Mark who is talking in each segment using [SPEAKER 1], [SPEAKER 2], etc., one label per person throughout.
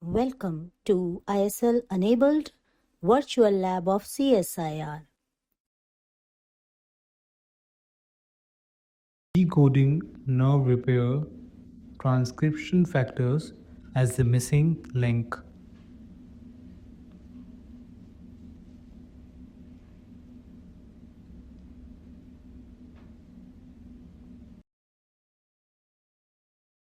[SPEAKER 1] Welcome to ISL Enabled Virtual Lab of CSIR.
[SPEAKER 2] Decoding nerve repair transcription factors as the missing link.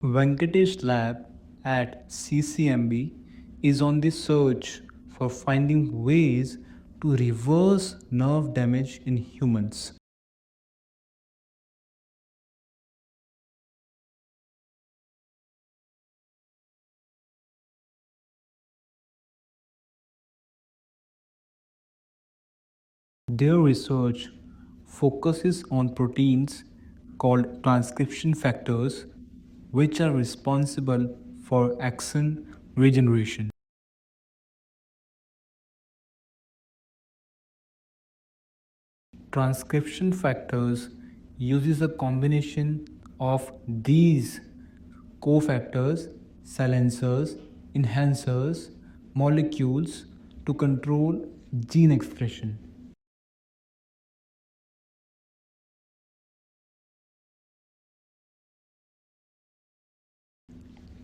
[SPEAKER 2] Venkatesh Lab at CCMB is on the search for finding ways to reverse nerve damage in humans. Their research focuses on proteins called transcription factors, which are responsible for axon regeneration. Transcription factors uses a combination of these cofactors, silencers, enhancers, molecules to control gene expression.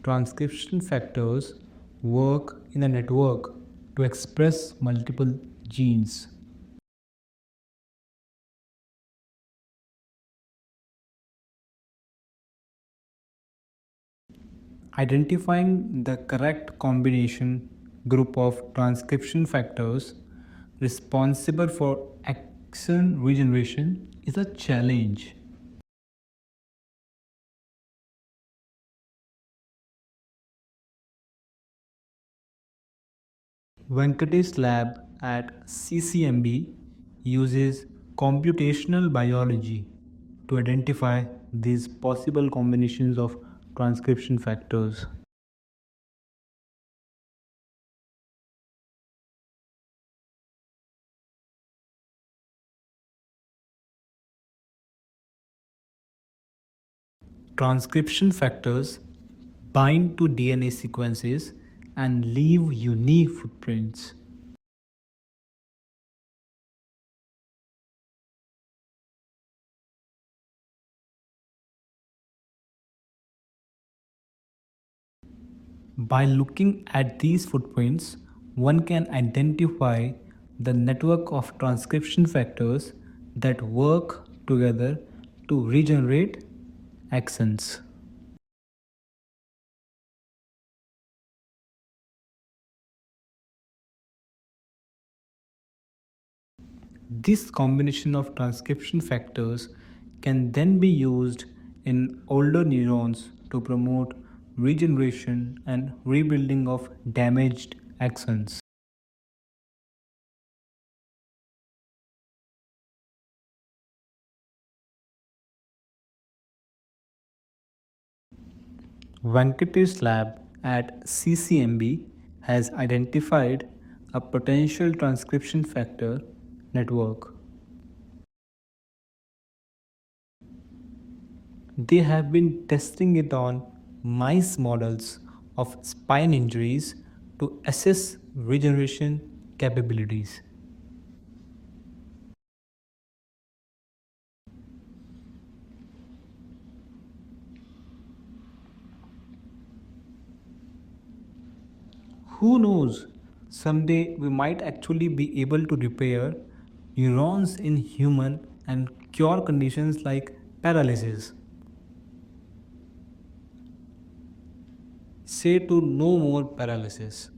[SPEAKER 2] Transcription factors work in a network to express multiple genes. Identifying the correct combination group of transcription factors responsible for axon regeneration is a challenge. Venkatesh lab at CCMB uses computational biology to identify these possible combinations of transcription factors. Transcription factors bind to DNA sequences and leave unique footprints. By looking at these footprints, one can identify the network of transcription factors that work together to regenerate axons. This combination of transcription factors can then be used in older neurons to promote regeneration and rebuilding of damaged axons. Venkatesh lab at CCMB has identified a potential transcription factor network. They have been testing it on mice models of spine injuries to assess regeneration capabilities. Who knows? Someday we might actually be able to repair neurons in human and cure conditions like paralysis. Say to no more paralysis.